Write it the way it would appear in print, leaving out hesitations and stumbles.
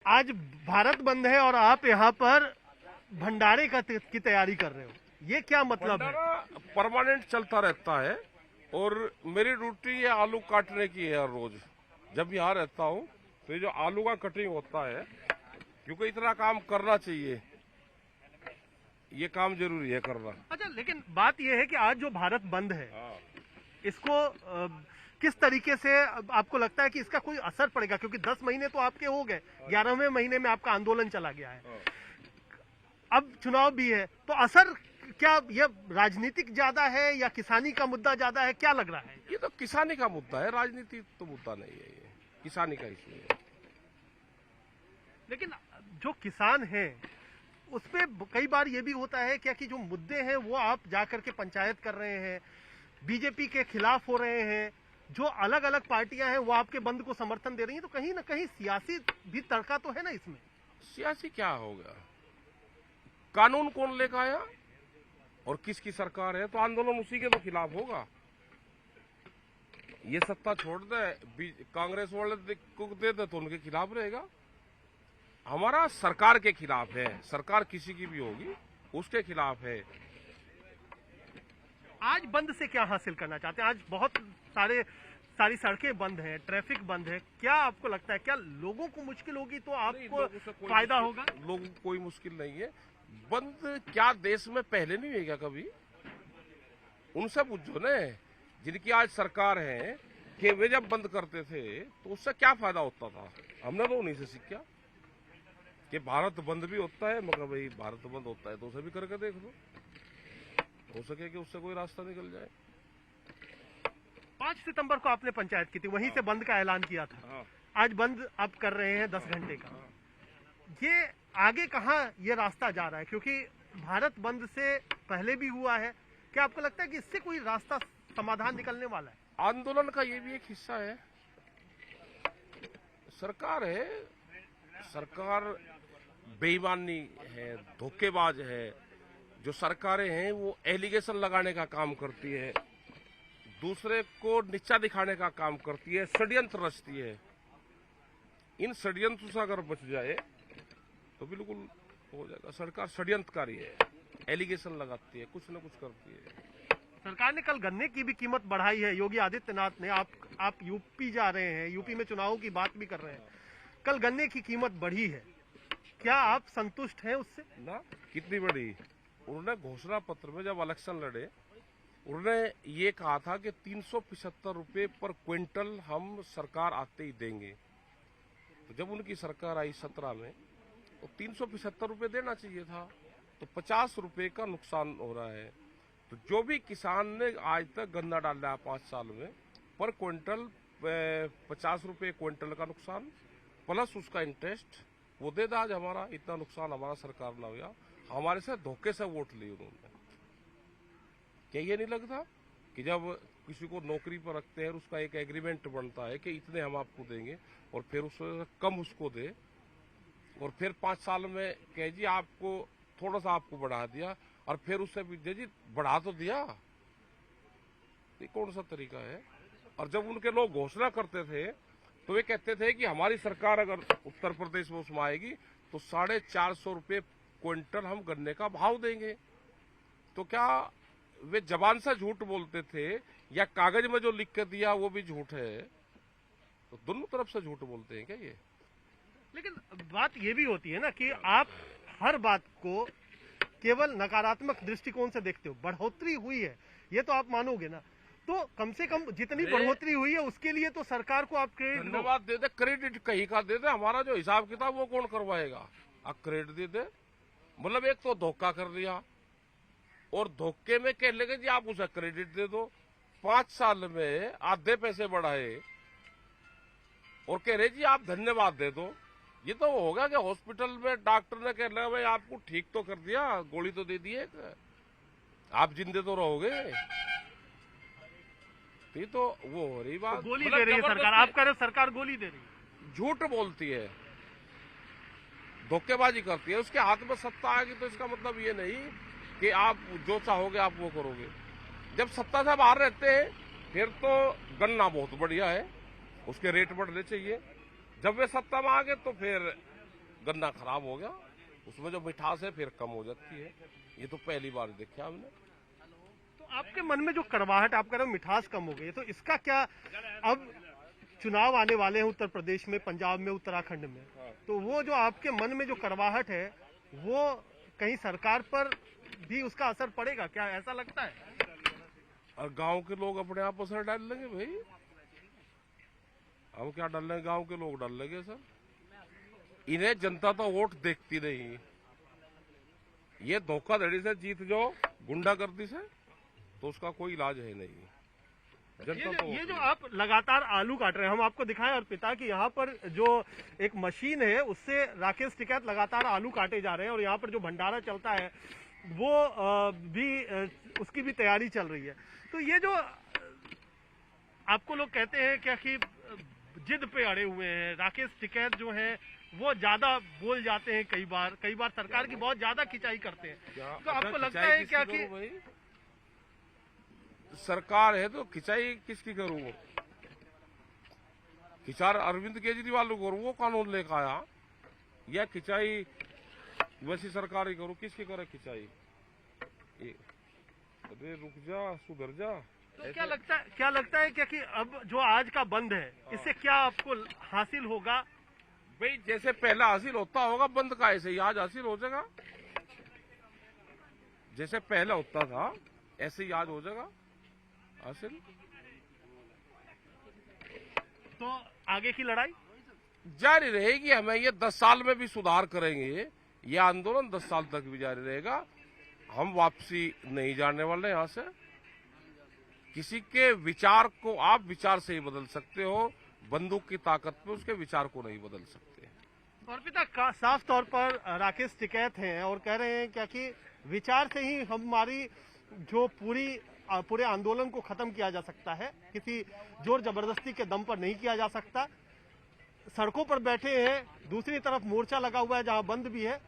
आज भारत बंद है और आप यहाँ पर भंडारे की तैयारी कर रहे हो, ये क्या मतलब है? परमानेंट चलता रहता है और मेरी ड्यूटी ये आलू काटने की है हर रोज। जब यहाँ रहता हूँ तो ये जो आलू का कटिंग होता है, क्योंकि इतना काम करना चाहिए, ये काम जरूरी है करना। अच्छा, लेकिन बात ये है कि आज जो भारत बंद है, इसको किस तरीके से आपको लगता है कि इसका कोई असर पड़ेगा? क्योंकि 10 महीने तो आपके हो गए, 11वें महीने में आपका आंदोलन चला गया है, अब चुनाव भी है, तो असर क्या ये राजनीतिक ज्यादा है या किसानी का मुद्दा ज्यादा है, क्या लग रहा है? ये तो किसानी का मुद्दा है, राजनीति तो मुद्दा नहीं है, ये किसानी का इशू है। लेकिन जो किसान है उसपे कई बार ये भी होता है क्या कि जो मुद्दे हैं वो आप जाकर के पंचायत कर रहे हैं, बीजेपी के खिलाफ हो रहे हैं, जो अलग अलग पार्टियां हैं वो आपके बंद को समर्थन दे रही हैं, तो कहीं ना कहीं सियासी भी तड़का तो है ना इसमें? सियासी क्या होगा? कानून कौन लेकर आया और किसकी सरकार है, तो आंदोलन उसी के तो खिलाफ होगा। ये सत्ता छोड़ दे, कांग्रेस वाले को दे दे तो उनके खिलाफ रहेगा। हमारा सरकार के खिलाफ है, सरकार किसी की भी होगी उसके खिलाफ है। आज बंद से क्या हासिल करना चाहते हैं? आज बहुत सारी सड़कें बंद हैं, ट्रैफिक बंद है, क्या आपको लगता है क्या लोगों को मुश्किल होगी तो आपको फायदा होगा? लोगों को कोई मुश्किल नहीं है। बंद क्या देश में पहले नहीं हुआ कभी? उनसे पूछो न जिनकी आज सरकार है कि वे जब बंद करते थे तो उससे क्या फायदा होता था। हमने तो उन्हीं से सीखा कि भारत बंद भी होता है, मगर भाई भारत बंद होता है तो उसे भी करके देख लो, हो सके कि उससे कोई रास्ता निकल जाए। 5 सितंबर को आपने पंचायत की थी, वहीं से बंद का ऐलान किया था, आज बंद आप कर रहे हैं 10 घंटे का, ये आगे कहाँ ये रास्ता जा रहा है? क्योंकि भारत बंद से पहले भी हुआ है, क्या आपको लगता है कि इससे कोई रास्ता समाधान निकलने वाला है? आंदोलन का ये भी एक हिस्सा है। सरकार है, सरकार बेईमानी है, धोखेबाज है। जो सरकारें हैं वो एलिगेशन लगाने का काम करती है, दूसरे को नीचा दिखाने का काम करती है, षड्यंत्र रचती है। इन षड्यंत्र से अगर बच जाए तो बिल्कुल हो जाएगा। सरकार षड्यंत्रकारी है, एलिगेशन लगाती है, कुछ न कुछ करती है। सरकार ने कल गन्ने की भी कीमत बढ़ाई है, योगी आदित्यनाथ ने। आप यूपी जा रहे हैं, यूपी में चुनावों की बात भी कर रहे हैं, कल गन्ने की कीमत बढ़ी है, क्या आप संतुष्ट हैं उससे? ना, कितनी बड़ी? उन्होंने घोषणा पत्र में जब इलेक्शन लड़े, उन्होंने ये कहा था कि 375 रुपए पर क्विंटल हम सरकार आते ही देंगे। तो जब उनकी सरकार आई 17 में तो 375 रुपए देना चाहिए था, तो 50 रुपए का नुकसान हो रहा है। तो जो भी किसान ने आज तक गन्ना डाला है 5 साल में, पर क्विंटल 50 रुपए क्विंटल का नुकसान प्लस उसका इंटरेस्ट वो दे दा। आज हमारा इतना नुकसान हमारा सरकार ना हुआ, हमारे से धोखे से वोट ली उन्होंने। क्या ये नहीं लगता कि जब किसी को नौकरी पर रखते हैं उसका एक एग्रीमेंट बनता है कि इतने हम आपको देंगे और फिर उससे कम उसको दे, और फिर 5 साल में कह जी आपको थोड़ा सा आपको बढ़ा दिया और फिर उससे भी जी बढ़ा तो दिया। ये कौन सा तरीका है? और जब उनके लोग घोषणा करते थे तो वे कहते थे कि हमारी सरकार अगर उत्तर प्रदेश में उसमें आएगी तो 450 रुपए क्विंटल हम गन्ने का भाव देंगे। तो क्या वे जबान से झूठ बोलते थे या कागज में जो लिख के दिया वो भी झूठ है? तो दोनों तरफ से झूठ बोलते हैं क्या ये? लेकिन बात ये भी होती है ना कि आप हर बात को केवल नकारात्मक दृष्टिकोण से देखते हो। बढ़ोतरी हुई है ये तो आप मानोगे ना, तो कम से कम जितनी बढ़ोतरी हुई है उसके लिए तो सरकार को आप क्रेडिट धन्यवाद दे दे, क्रेडिट कहीं का दे दे। हमारा जो हिसाब किताब वो कौन करवाएगा? आप क्रेडिट दे दे, मतलब एक तो धोखा कर दिया और धोखे में कह लेंगे जी आप उसे क्रेडिट दे दो। 5 साल में आधे पैसे बढ़ाए और कह रहे जी आप धन्यवाद दे दो। ये तो होगा कि हॉस्पिटल में डॉक्टर ने कह लिया भाई आपको ठीक तो कर दिया, गोली तो दे दी है, आप जिंदे तो रहोगे। ये तो वो हो रही बात, तो गोली दे रही है सरकार, आप कह रहे हो सरकार गोली दे रही है, झूठ बोलती है, धोखेबाजी करती है। उसके हाथ में सत्ता आएगी तो इसका मतलब ये नहीं कि आप जो चाहोगे आप वो करोगे। जब सत्ता से बाहर रहते हैं फिर तो गन्ना बहुत बढ़िया है, उसके रेट बढ़ने चाहिए। जब वे सत्ता में आ गए तो फिर गन्ना खराब हो गया, उसमें जो मिठास है फिर कम हो जाती है। ये तो पहली बार देखा हमने। तो आपके मन में जो कड़वाहट, आप कह रहे हो मिठास कम हो गई, तो इसका क्या, अब चुनाव आने वाले हैं उत्तर प्रदेश में, पंजाब में, उत्तराखंड में, तो वो जो आपके मन में जो कड़वाहट है वो कहीं सरकार पर भी उसका असर पड़ेगा क्या, ऐसा लगता है? और गांव के लोग अपने आप असर डाल लेंगे भाई, हम क्या डाल लेंगे, गांव के लोग डाल लेंगे सर। इन्हें जनता तो वोट देखती नहीं, ये धोखाधड़ी से जीत जाओ, गुंडागर्दी से, तो उसका कोई इलाज है नहीं। ये जो आप लगातार आलू काट रहे हैं, हम आपको दिखाएं और पिता कि यहाँ पर जो एक मशीन है उससे राकेश टिकैत लगातार आलू काटे जा रहे हैं, और यहाँ पर जो भंडारा चलता है वो उसकी भी तैयारी चल रही है। तो ये जो आपको लोग कहते हैं क्या कि जिद पे अड़े हुए हैं, राकेश टिकैत जो है वो ज्यादा बोल जाते हैं, कई बार सरकार की बहुत ज्यादा खिंचाई करते हैं, तो आपको लगता है क्या कि सरकार है तो खिंचाई किसकी करूँ? खिंचार अरविंद केजरीवाल को करूँ, वो कानून लेकर आया, या खिंचाई वैसी सरकार ही करूँ? किसकी करे खिंचाई? अरे रुक जा, सुधर जा। तो क्या लगता है क्या कि अब जो आज का बंद है इससे क्या आपको हासिल होगा? भाई जैसे पहला हासिल होता होगा बंद का, ऐसे ही आज हासिल हो जाएगा। जैसे पहले होता था ऐसे ही आज हो जाएगा हासिल। तो आगे की लड़ाई जारी रहेगी। हमें ये 10 साल में भी सुधार करेंगे, ये आंदोलन 10 साल तक भी जारी रहेगा। हम वापसी नहीं जाने वाले यहाँ से। किसी के विचार को आप विचार से ही बदल सकते हो, बंदूक की ताकत पे उसके विचार को नहीं बदल सकते। और पिता साफ तौर पर राकेश टिकैत हैं और कह रहे हैं क्या कि विचार से ही हमारी जो पूरे आंदोलन को खत्म किया जा सकता है, किसी जोर जबरदस्ती के दम पर नहीं किया जा सकता। सड़कों पर बैठे हैं, दूसरी तरफ मोर्चा लगा हुआ है जहां बंद भी है।